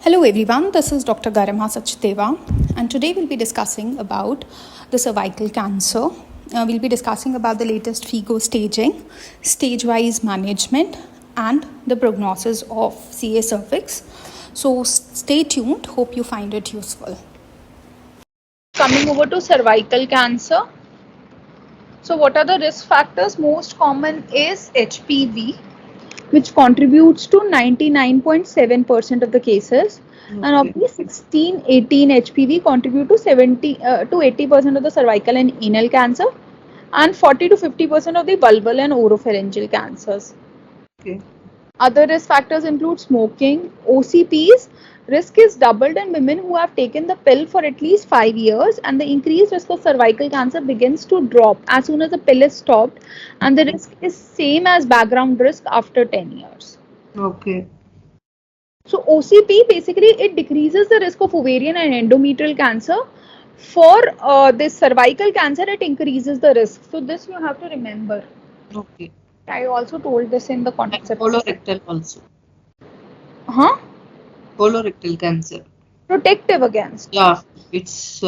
Hello everyone, this is Dr. Garima Sachdeva, and today we'll be discussing about the cervical cancer. We'll be discussing about the latest FIGO staging, stage-wise management, and the prognosis of CA cervix. So stay tuned, hope you find it useful. Coming over to cervical cancer. So what are the risk factors? Most common is HPV, which contributes to 99.7% of the cases. And of these 18 HPV contribute to 70 to 80% of the cervical and anal cancer, and 40 to 50% of the vulval and oropharyngeal cancers. Okay. Other risk factors include smoking, OCPs. Risk is doubled in women who have taken the pill for at least 5 years, and the increased risk of cervical cancer begins to drop as soon as the pill is stopped, and the risk is same as background risk after 10 years. Okay. So OCP basically it decreases the risk of ovarian and endometrial cancer. For this cervical cancer, it increases the risk. So this you have to remember. Okay. I also told this in the And concept. colorectal also. Huh? Colorectal cancer. Protective against. Yeah, it's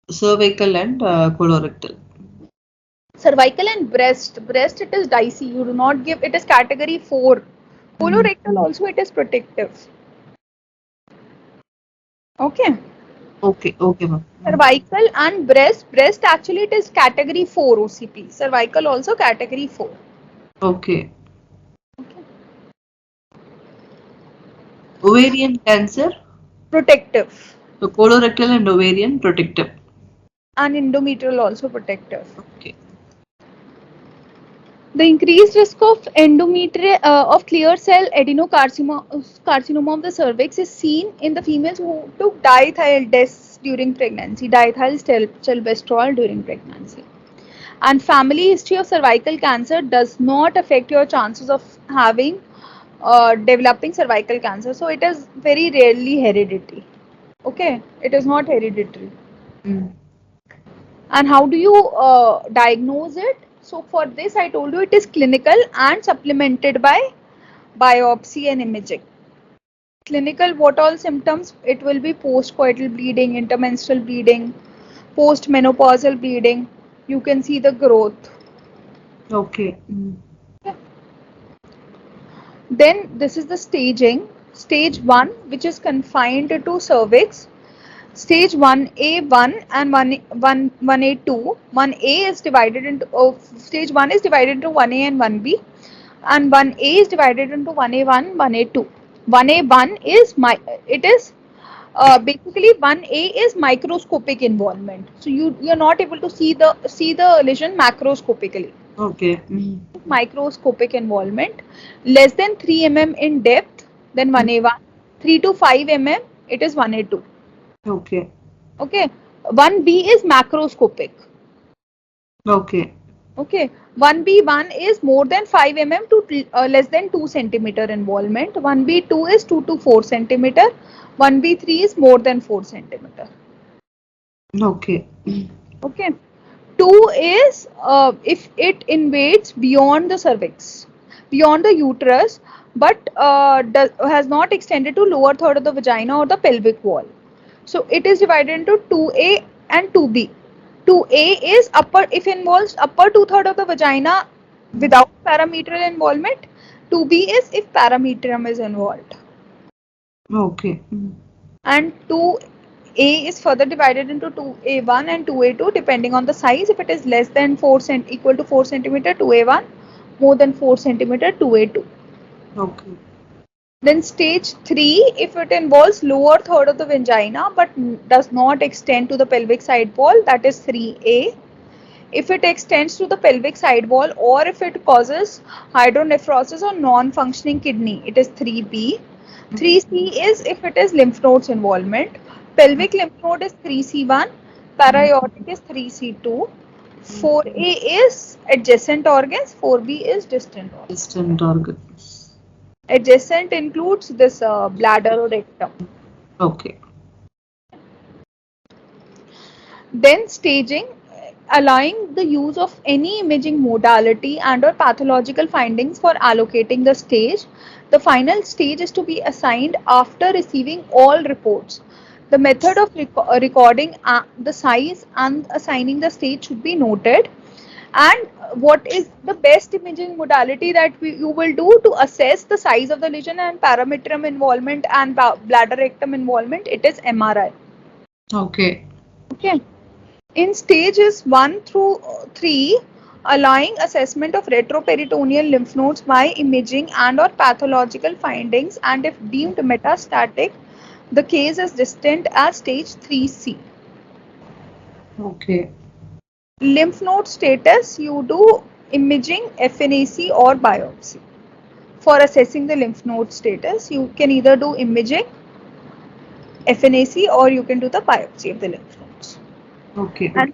cervical and colorectal. Cervical and breast it is dicey, you do not give, it is category 4. Colorectal also it is protective. Okay. Okay, ma'am. Cervical and breast actually it is category 4 OCP, cervical also category 4. Okay. Ovarian cancer. Protective. So colorectal and ovarian protective. And endometrial also protective. Okay. The increased risk of of clear cell adenocarcinoma of the cervix is seen in the females who took diethyldes during pregnancy, diethylstilbestrol during pregnancy. And family history of cervical cancer does not affect your chances of having developing cervical cancer. So it is very rarely hereditary. Okay, it is not hereditary. And how do you diagnose it? So for this I told you it is clinical and supplemented by biopsy and imaging. Clinical, what all symptoms? It will be postcoital bleeding, intermenstrual bleeding, postmenopausal bleeding. You can see the growth. Okay. Then this is the staging. Stage 1, which is confined to cervix. Stage 1A1 and 1A2. 1A is divided into stage 1 is divided into 1A and 1B, and 1A is divided into 1A1, 1A2. 1A1 is basically 1A is microscopic involvement. So you're not able to see the lesion macroscopically. Okay. Microscopic involvement less than 3 mm in depth, then 1A1. 3 to 5 mm, it is 1A2. Okay. Okay. 1B is macroscopic. Okay. Okay. 1B1 is more than 5 mm to less than 2 centimeter involvement. 1B2 is 2 to 4 centimeter. 1B3 is more than 4 centimeter. Okay. Okay. 2 is if it invades beyond the cervix, beyond the uterus, but has not extended to lower third of the vagina or the pelvic wall. So it is divided into 2A and 2B. 2A is upper, if involves upper 2/3 of the vagina without parametrial involvement. 2B is if parametrium is involved. Okay. And 2A is further divided into 2A1 and 2A2 depending on the size. If it is less than 4 equal to 4 centimeter, 2A1, more than 4 centimeter, 2A2. Okay. Then stage 3, if it involves lower third of the vagina but does not extend to the pelvic side wall, that is 3A. If it extends to the pelvic side wall or if it causes hydronephrosis or non-functioning kidney, it is 3B. 3C is if it is lymph nodes involvement. Pelvic lymph node is 3C1, para-aortic is 3C2. 4A is adjacent organs, 4B is distant organs. Distant organ. Adjacent includes this bladder or rectum. Okay. Then staging, allowing the use of any imaging modality and or pathological findings for allocating the stage. The final stage is to be assigned after receiving all reports. The method of recording the size and assigning the stage should be noted. And what is the best imaging modality that you will do to assess the size of the lesion and parametrium involvement and bladder rectum involvement? It is MRI. Okay. Okay. In stages 1 through 3, allowing assessment of retroperitoneal lymph nodes by imaging and or pathological findings, and if deemed metastatic, the case is distant as stage 3C. Okay. Lymph node status, you do imaging, FNAC or biopsy. For assessing the lymph node status, you can either do imaging, FNAC, or you can do the biopsy of the lymph nodes. Okay. And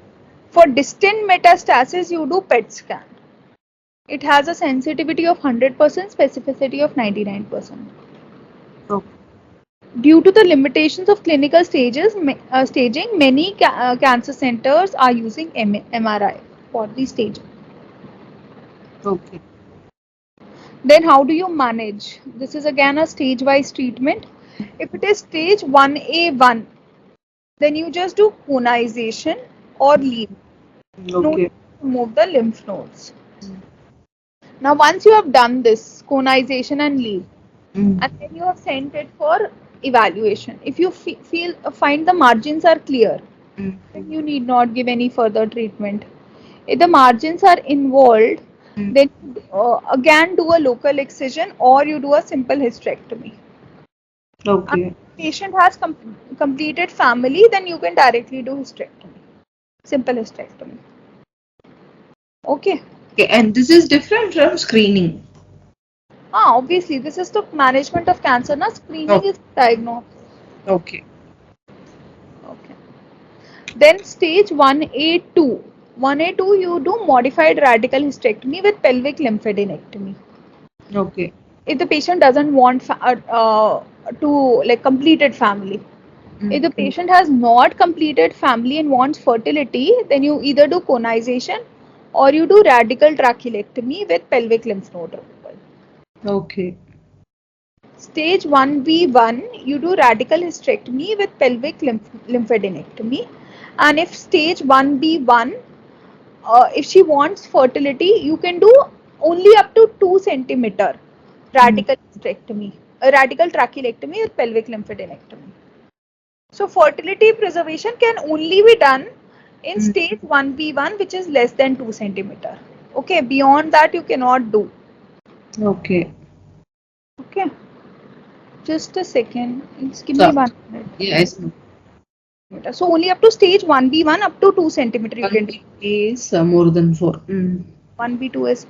for distant metastasis, you do PET scan. It has a sensitivity of 100%, specificity of 99%. Okay. Due to the limitations of clinical staging, many cancer centers are using MRI for the staging. Okay. Then how do you manage? This is again a stage-wise treatment. If it is stage 1A1, then you just do conization or leave. No need Okay. to remove the lymph nodes. Now once you have done this conization and leave, and then you have sent it for evaluation, if you find the margins are clear, then you need not give any further treatment. If the margins are involved, then again do a local excision or you do a simple hysterectomy. And Okay. if the patient has completed family, then you can directly do hysterectomy, simple hysterectomy. Okay. Okay. And this is different from screening. Obviously, this is the management of cancer. Now, screening Okay. is diagnosis. Okay. Okay. Then stage 1A2. 1A2, you do modified radical hysterectomy with pelvic lymphadenectomy. Okay. If the patient doesn't want to like completed family. If the patient has not completed family and wants fertility, then you either do conization or you do radical trachelectomy with pelvic lymph node removal. Okay. Stage 1B1, you do radical hysterectomy with pelvic lymphadenectomy. And if stage 1B1, if she wants fertility, you can do only up to 2 centimeter radical hysterectomy, radical trachelectomy with pelvic lymphadenectomy. So fertility preservation can only be done in stage 1B1, which is less than 2 centimeter. Okay, beyond that you cannot do. Okay. Okay, just a second. Just give me So, 1 minute. yes. So only up to stage 1B1 up to 2 centimeter you can do. 1 is more than 4. 1B2 is,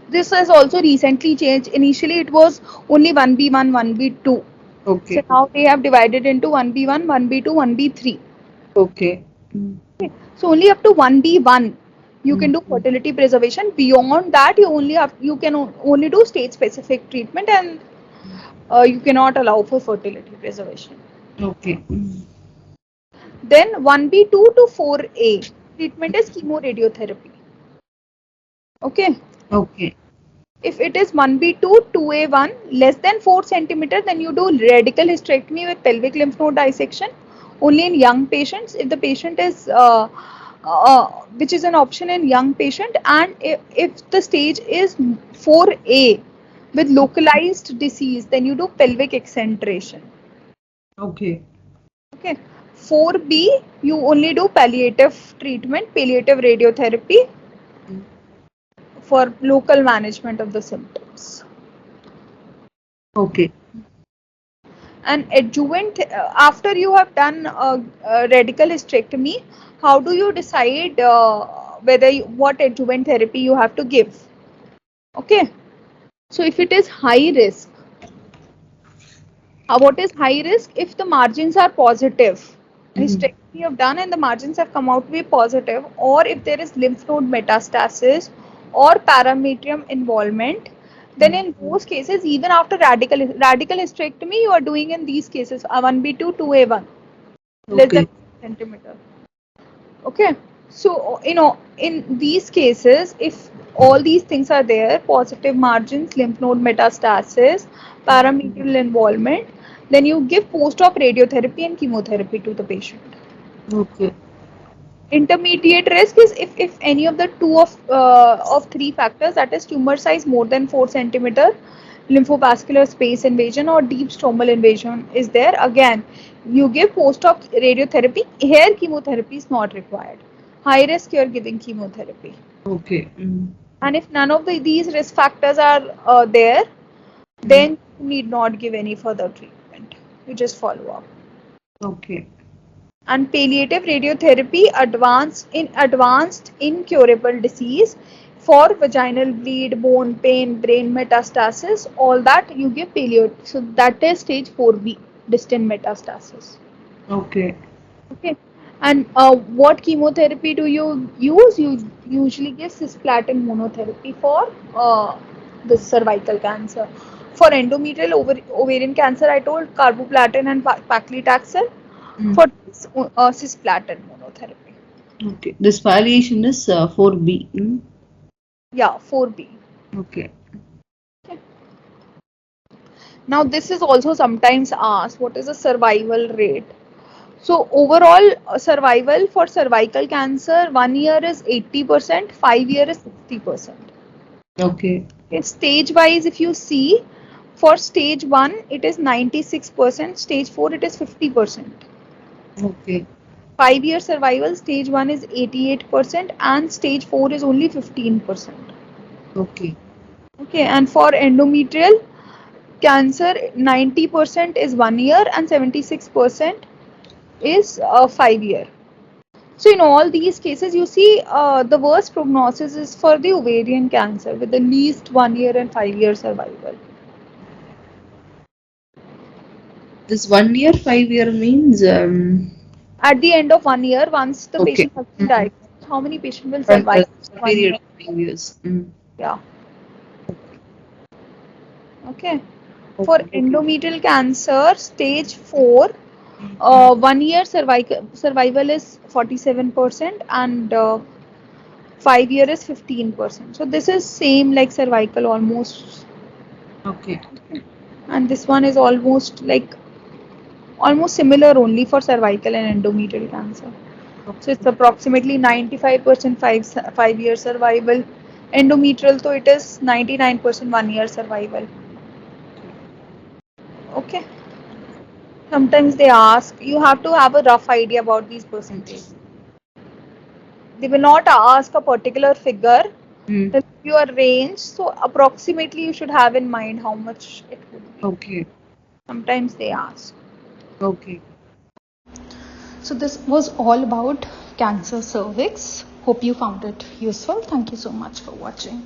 this has also recently changed. Initially it was only 1B1, 1B2. So Okay. now they have divided into 1B1, 1B2, 1B3. Okay. Okay. So only up to 1B1 you can do fertility preservation. Beyond that you can only do stage specific treatment, and you cannot allow for fertility preservation. Okay. Then 1B2 to 4A treatment is chemoradiotherapy. Okay. Okay. If it is 1B2, 2A1 less than 4 centimeter, then you do radical hysterectomy with pelvic lymph node dissection only in young patients. If the patient is which is an option in young patient, and if the stage is 4A with localized disease, then you do pelvic accentration. Okay. Okay. 4B, you only do palliative treatment, palliative radiotherapy for local management of the symptoms. Okay. And adjuvant, after you have done a radical hysterectomy, how do you decide what adjuvant therapy you have to give? Okay. So if it is high risk, what is high risk? If the margins are positive, hysterectomy you have done and the margins have come out to be positive, or if there is lymph node metastasis or parametrium involvement, then in those cases, even after radical hysterectomy, you are doing in these cases 1B2, 2A1, less than Okay. centimeter. Okay. So, in these cases, if all these things are there, positive margins, lymph node metastasis, parametrial involvement, then you give post-op radiotherapy and chemotherapy to the patient. Okay. Intermediate risk is if any of the two of three factors, that is tumor size more than 4 centimeter, lymphovascular space invasion or deep stromal invasion is there. Again, you give post-op radiotherapy. Here chemotherapy is not required. High risk, you are giving chemotherapy. Okay. And if none of these risk factors are there, then you need not give any further treatment. You just follow up. Okay. And palliative radiotherapy, advanced incurable disease for vaginal bleed, bone pain, brain metastasis, all that you give palliative. So that is stage 4B, distant metastasis. Okay. Okay. And what chemotherapy do you use? You usually give cisplatin monotherapy for the cervical cancer. For endometrial ovarian cancer, I told carboplatin and paclitaxel. For this, cisplatin monotherapy. Okay. This variation is 4B. Yeah, 4B. Okay. Okay. Now, this is also sometimes asked, what is the survival rate? So, overall survival for cervical cancer, 1 year is 80%, 5 year is 60%. Okay. Okay, stage wise, if you see, for stage 1, it is 96%, stage 4, it is 50%. Okay. 5 year survival, stage 1 is 88%, and stage 4 is only 15%. Okay. Okay, and for endometrial cancer, 90% is 1 year and 76% is 5 year. So in all these cases, you see the worst prognosis is for the ovarian cancer with the least 1 year and 5 year survival. This 1 year, 5 year means At the end of 1 year, once the okay. patient has been diagnosed, how many patients will And survive the 1 year? period of 5 years. Yeah. Okay. For Okay. endometrial cancer, stage 4, 1 year survival is 47% and 5 year is 15%. So this is same like cervical almost, Okay. and this one is almost similar only for cervical and endometrial cancer. So it's approximately 95% 5 year survival. Endometrial, so it is 99% 1 year survival. Okay. Sometimes they ask, you have to have a rough idea about these percentages. They will not ask a particular figure, they'll give you a range. So approximately you should have in mind how much it would be. Okay. Sometimes they ask. Okay. So this was all about cancer cervix. Hope you found it useful. Thank you so much for watching.